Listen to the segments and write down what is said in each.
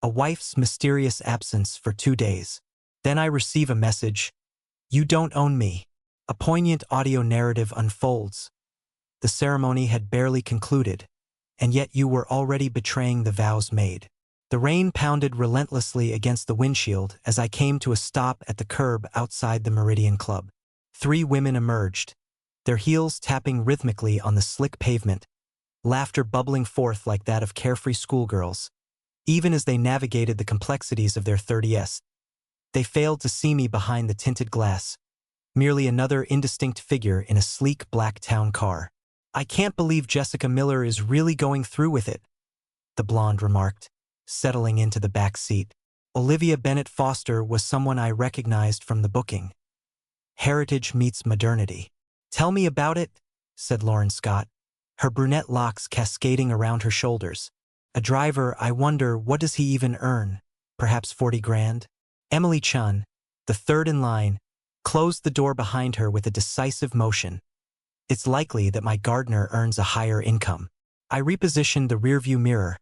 A wife's mysterious absence for 2 days. Then I receive a message, "You don't own me." A poignant audio narrative unfolds. The ceremony had barely concluded, and yet you were already betraying the vows made. The rain pounded relentlessly against the windshield as I came to a stop at the curb outside the Meridian Club. 3 women emerged, their heels tapping rhythmically on the slick pavement, laughter bubbling forth like that of carefree schoolgirls. Even as they navigated the complexities of their 30s, they failed to see me behind the tinted glass, merely another indistinct figure in a sleek black town car. "I can't believe Jessica Miller is really going through with it," the blonde remarked, settling into the back seat. Olivia Bennett Foster was someone I recognized from the booking. Heritage meets modernity. "Tell me about it," said Lauren Scott, her brunette locks cascading around her shoulders. "A driver, I wonder, what does he even earn? Perhaps 40 grand? Emily Chun, the third in line, closed the door behind her with a decisive motion. "It's likely that my gardener earns a higher income." I repositioned the rearview mirror,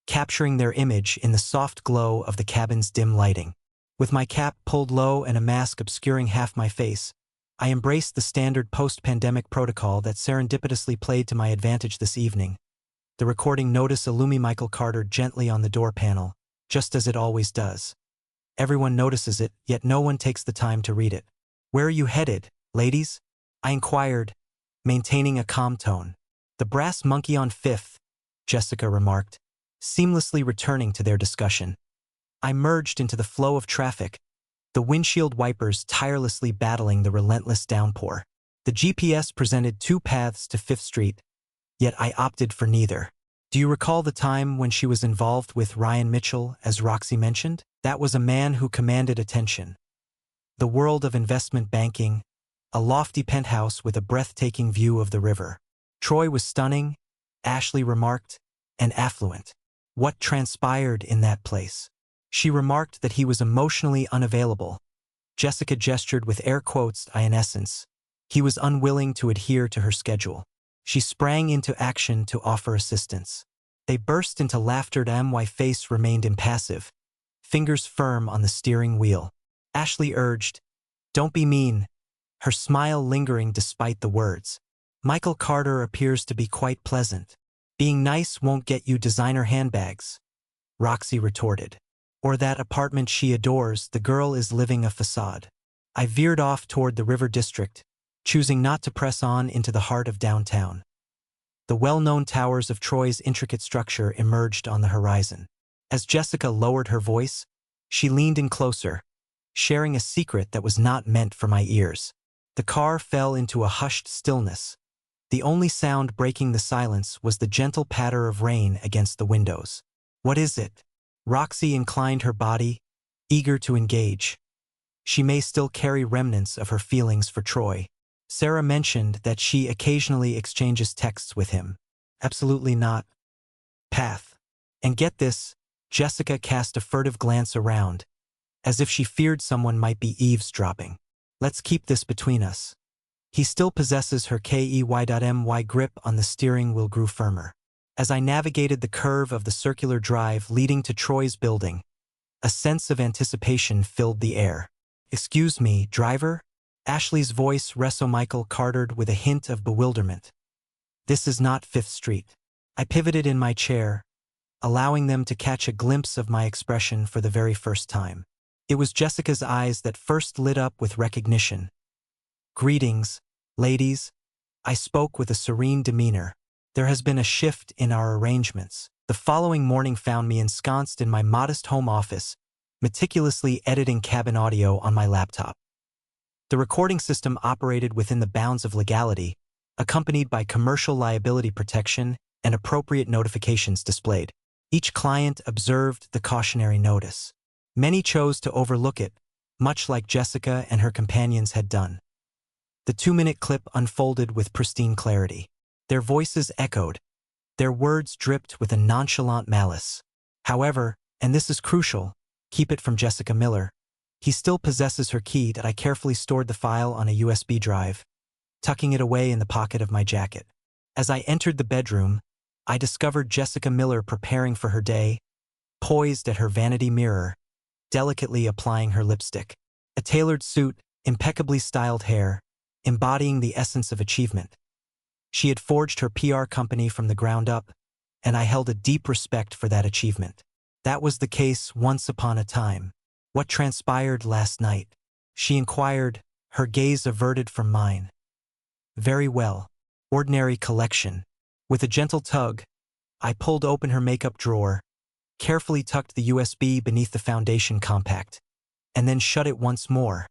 capturing their image in the soft glow of the cabin's dim lighting. With my cap pulled low and a mask obscuring half my face, I embraced the standard post-pandemic protocol that serendipitously played to my advantage this evening. The recording notice illuminated Michael Carter gently on the door panel, just as it always does. Everyone notices it, yet no one takes the time to read it. "Where are you headed, ladies?" I inquired, maintaining a calm tone. "The Brass Monkey on 5th, Jessica remarked, seamlessly returning to their discussion. I merged into the flow of traffic, the windshield wipers tirelessly battling the relentless downpour. The GPS presented 2 paths to 5th Street, yet I opted for neither. "Do you recall the time when she was involved with Ryan Mitchell, as Roxy mentioned? That was a man who commanded attention. The world of investment banking, a lofty penthouse with a breathtaking view of the river. Troy was stunning," Ashley remarked, "and affluent. What transpired in that place?" She remarked that he was emotionally unavailable. Jessica gestured with air quotes. In essence, he was unwilling to adhere to her schedule. She sprang into action to offer assistance. They burst into laughter. My face remained impassive, fingers firm on the steering wheel. Ashley urged, "Don't be mean," her smile lingering despite the words. "Michael Carter appears to be quite pleasant. Being nice won't get you designer handbags," Roxy retorted. "Or that apartment she adores. The girl is living a facade." I veered off toward the River District, choosing not to press on into the heart of downtown. The well-known towers of Troy's intricate structure emerged on the horizon. As Jessica lowered her voice, she leaned in closer, sharing a secret that was not meant for my ears. The car fell into a hushed stillness. The only sound breaking the silence was the gentle patter of rain against the windows. "What is it?" Roxy inclined her body, eager to engage. She may still carry remnants of her feelings for Troy. Sarah mentioned that she occasionally exchanges texts with him. "Absolutely not." Path. And get this, Jessica cast a furtive glance around, as if she feared someone might be eavesdropping. "Let's keep this between us." He still possesses her KEY.my grip on the steering wheel grew firmer. As I navigated the curve of the circular drive leading to Troy's building, a sense of anticipation filled the air. "Excuse me, driver?" Ashley's voice reso Michael Cartered with a hint of bewilderment. "This is not 5th Street." I pivoted in my chair, allowing them to catch a glimpse of my expression for the very first time. It was Jessica's eyes that first lit up with recognition. "Greetings, ladies," I spoke with a serene demeanor. "There has been a shift in our arrangements." The following morning found me ensconced in my modest home office, meticulously editing cabin audio on my laptop. The recording system operated within the bounds of legality, accompanied by commercial liability protection and appropriate notifications displayed. Each client observed the cautionary notice. Many chose to overlook it, much like Jessica and her companions had done. The 2-minute clip unfolded with pristine clarity. Their voices echoed. Their words dripped with a nonchalant malice. However, and this is crucial, keep it from Jessica Miller. He still possesses her key. That I carefully stored the file on a USB drive, tucking it away in the pocket of my jacket. As I entered the bedroom, I discovered Jessica Miller preparing for her day, poised at her vanity mirror, delicately applying her lipstick. A tailored suit, impeccably styled hair, embodying the essence of achievement. She had forged her PR company from the ground up, and I held a deep respect for that achievement. That was the case once upon a time. What transpired last night? She inquired, her gaze averted from mine. Very well. Ordinary collection. With a gentle tug, I pulled open her makeup drawer, carefully tucked the USB beneath the foundation compact, and then shut it once more.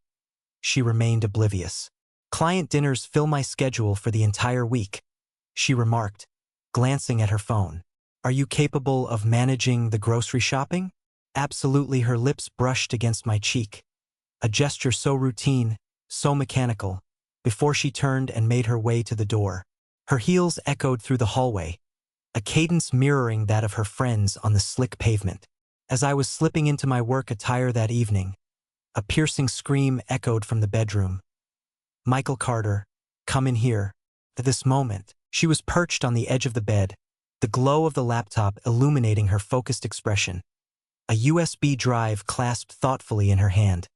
She remained oblivious. Client dinners fill my schedule for the entire week, she remarked, glancing at her phone. Are you capable of managing the grocery shopping? Absolutely. Her lips brushed against my cheek, a gesture so routine, so mechanical, before she turned and made her way to the door. Her heels echoed through the hallway, a cadence mirroring that of her friends on the slick pavement. As I was slipping into my work attire that evening, a piercing scream echoed from the bedroom. Michael Carter, come in here. At this moment, she was perched on the edge of the bed, the glow of the laptop illuminating her focused expression. A USB drive clasped thoughtfully in her hand.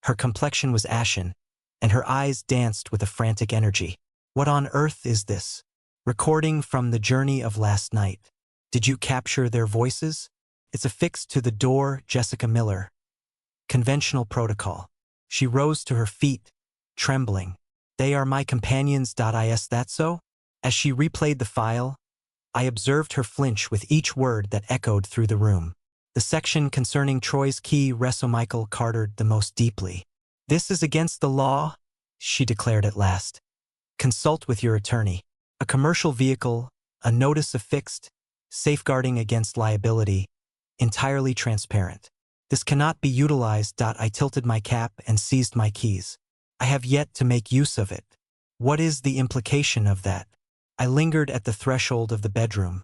Her complexion was ashen, and her eyes danced with a frantic energy. What on earth is this? Recording from the journey of last night. Did you capture their voices? It's affixed to the door, Jessica Miller. Conventional protocol. She rose to her feet, trembling. They are my companions. Is that so? As she replayed the file, I observed her flinch with each word that echoed through the room. The section concerning Troy's key reso Michael Carter the most deeply. This is against the law, she declared at last. Consult with your attorney. A commercial vehicle, a notice affixed, safeguarding against liability, entirely transparent. This cannot be utilized. I tilted my cap and seized my keys. I have yet to make use of it. What is the implication of that? I lingered at the threshold of the bedroom.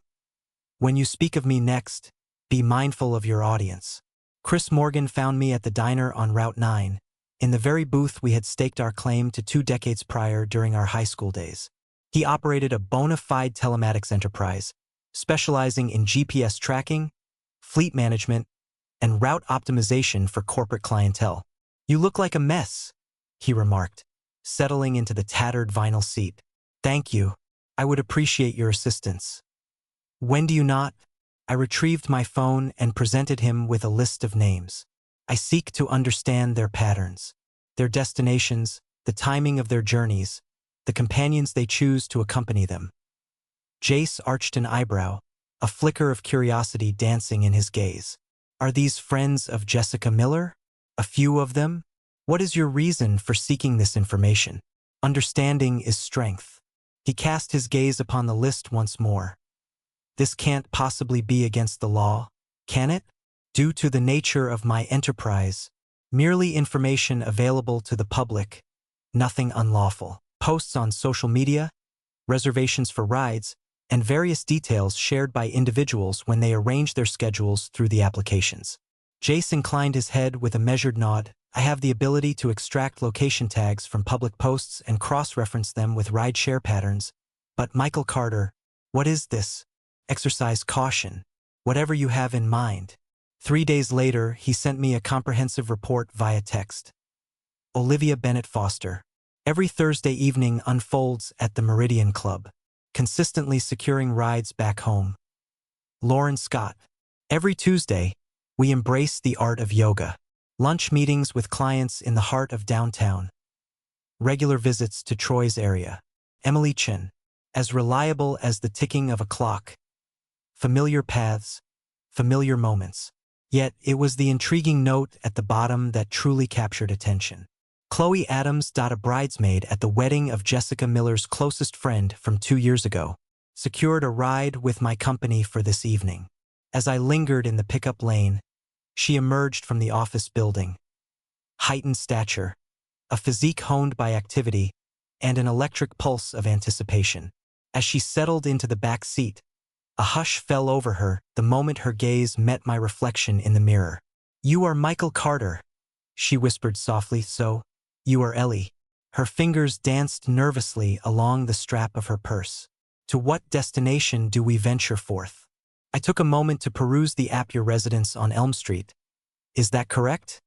When you speak of me next, be mindful of your audience. Chris Morgan found me at the diner on Route 9, in the very booth we had staked our claim to 2 decades prior during our high school days. He operated a bona fide telematics enterprise, specializing in GPS tracking, fleet management, and route optimization for corporate clientele. You look like a mess, he remarked, settling into the tattered vinyl seat. Thank you. I would appreciate your assistance. When do you not? I retrieved my phone and presented him with a list of names. I seek to understand their patterns, their destinations, the timing of their journeys, the companions they choose to accompany them. Jace arched an eyebrow, a flicker of curiosity dancing in his gaze. Are these friends of Jessica Miller? A few of them? What is your reason for seeking this information? Understanding is strength. He cast his gaze upon the list once more. This can't possibly be against the law, can it? Due to the nature of my enterprise, merely information available to the public, nothing unlawful. Posts on social media, reservations for rides, and various details shared by individuals when they arrange their schedules through the applications. Jace inclined his head with a measured nod. I have the ability to extract location tags from public posts and cross-reference them with ride-share patterns. But Michael Carter, what is this? Exercise caution. Whatever you have in mind. 3 days later, he sent me a comprehensive report via text. Olivia Bennett Foster. Every Thursday evening unfolds at the Meridian Club, consistently securing rides back home. Lauren Scott. Every Tuesday, we embrace the art of yoga. Lunch meetings with clients in the heart of downtown. Regular visits to Troy's area. Emily Chin. As reliable as the ticking of a clock. Familiar paths, familiar moments. Yet it was the intriguing note at the bottom that truly captured attention. Chloe Adams, a bridesmaid at the wedding of Jessica Miller's closest friend from 2 years ago, secured a ride with my company for this evening. As I lingered in the pickup lane, she emerged from the office building. Heightened stature, a physique honed by activity, and an electric pulse of anticipation. As she settled into the back seat, a hush fell over her the moment her gaze met my reflection in the mirror. You are Michael Carter, she whispered softly. So, you are Ellie. Her fingers danced nervously along the strap of her purse. To what destination do we venture forth? I took a moment to peruse the app. Your residence on Elm Street. Is that correct?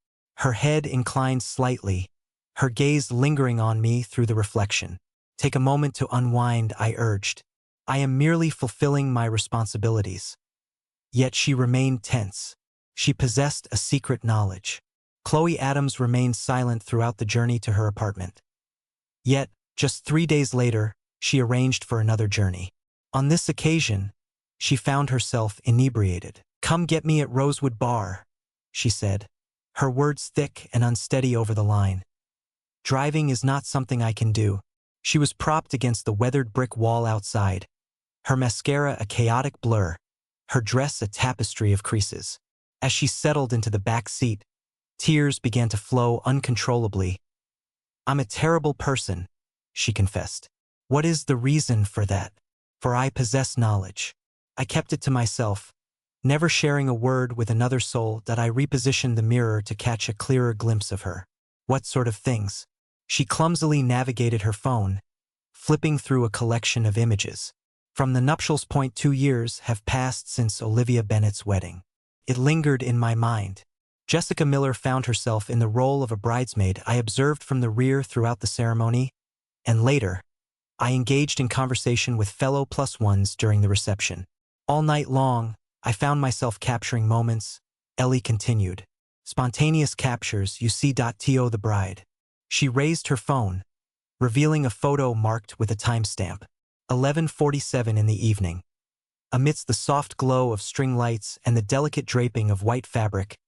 Her head inclined slightly, her gaze lingering on me through the reflection. Take a moment to unwind, I urged. I am merely fulfilling my responsibilities. Yet she remained tense. She possessed a secret knowledge. Chloe Adams remained silent throughout the journey to her apartment. Yet, just 3 days later, she arranged for another journey. On this occasion, she found herself inebriated. Come get me at Rosewood Bar, she said, her words thick and unsteady over the line. Driving is not something I can do. She was propped against the weathered brick wall outside, her mascara a chaotic blur, her dress a tapestry of creases. As she settled into the back seat, tears began to flow uncontrollably. I'm a terrible person, she confessed. What is the reason for that? For I possess knowledge. I kept it to myself, never sharing a word with another soul. That I repositioned the mirror to catch a clearer glimpse of her. What sort of things? She clumsily navigated her phone, flipping through a collection of images. From the nuptials. 2 years have passed since Olivia Bennet's wedding. It lingered in my mind. Jessica Miller found herself in the role of a bridesmaid. I observed from the rear throughout the ceremony, and later, I engaged in conversation with fellow plus ones during the reception. All night long, I found myself capturing moments, Ellie continued. Spontaneous captures, you see. To the bride. She raised her phone, revealing a photo marked with a timestamp. 11:47 in the evening. Amidst the soft glow of string lights and the delicate draping of white fabric,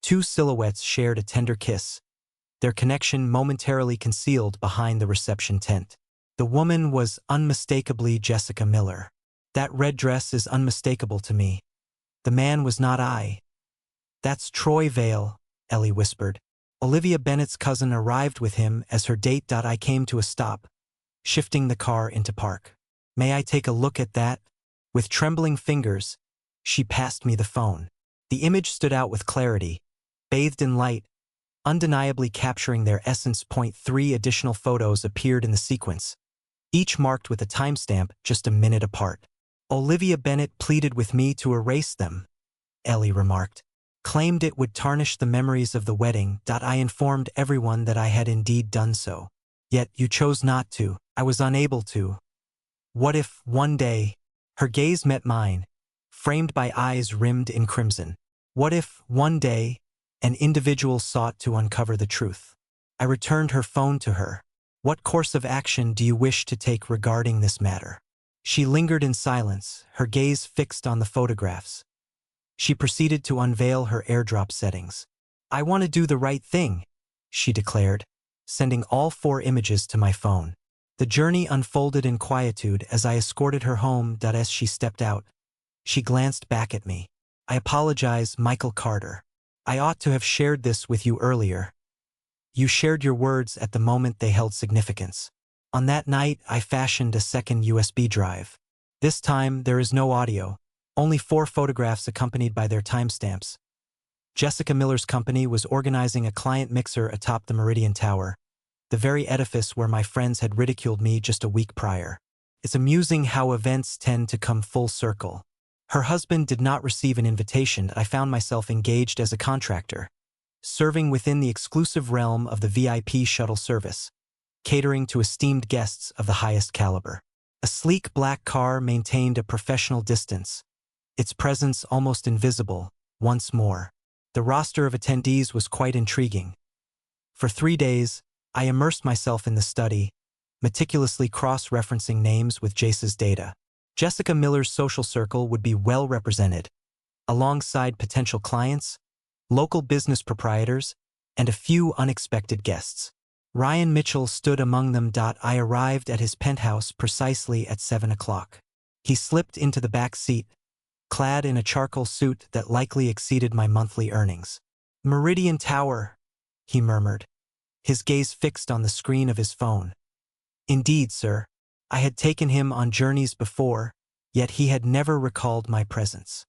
2 silhouettes shared a tender kiss, their connection momentarily concealed behind the reception tent. The woman was unmistakably Jessica Miller. That red dress is unmistakable to me. The man was not I. That's Troy Vale, Ellie whispered. Olivia Bennet's cousin arrived with him as her date. I came to a stop, shifting the car into park. May I take a look at that? With trembling fingers, she passed me the phone. The image stood out with clarity, bathed in light, undeniably capturing their essence. 3 additional photos appeared in the sequence, each marked with a timestamp just a minute apart. Olivia Bennet pleaded with me to erase them, Ellie remarked. Claimed it would tarnish the memories of the wedding. I informed everyone that I had indeed done so. Yet you chose not to. I was unable to. What if, one day, her gaze met mine, framed by eyes rimmed in crimson. What if, one day, an individual sought to uncover the truth? I returned her phone to her. What course of action do you wish to take regarding this matter? She lingered in silence, her gaze fixed on the photographs. She proceeded to unveil her AirDrop settings. I want to do the right thing, she declared, sending all 4 images to my phone. The journey unfolded in quietude as I escorted her home. As she stepped out, she glanced back at me. I apologize, Michael Carter. I ought to have shared this with you earlier. You shared your words at the moment they held significance. On that night, I fashioned a second USB drive. This time, there is no audio, only 4 photographs accompanied by their timestamps. Jessica Miller's company was organizing a client mixer atop the Meridian Tower, the very edifice where my friends had ridiculed me just a week prior. It's amusing how events tend to come full circle. Her husband did not receive an invitation. I found myself engaged as a contractor, serving within the exclusive realm of the VIP shuttle service, catering to esteemed guests of the highest caliber. A sleek black car maintained a professional distance, its presence almost invisible. Once more, the roster of attendees was quite intriguing. For 3 days, I immersed myself in the study, meticulously cross-referencing names with Jace's data. Jessica Miller's social circle would be well represented, alongside potential clients, local business proprietors, and a few unexpected guests. Ryan Mitchell stood among them. I arrived at his penthouse precisely at 7 o'clock. He slipped into the back seat, clad in a charcoal suit that likely exceeded my monthly earnings. Meridian Tower, he murmured, his gaze fixed on the screen of his phone. Indeed, sir. I had taken him on journeys before, yet he had never recalled my presence.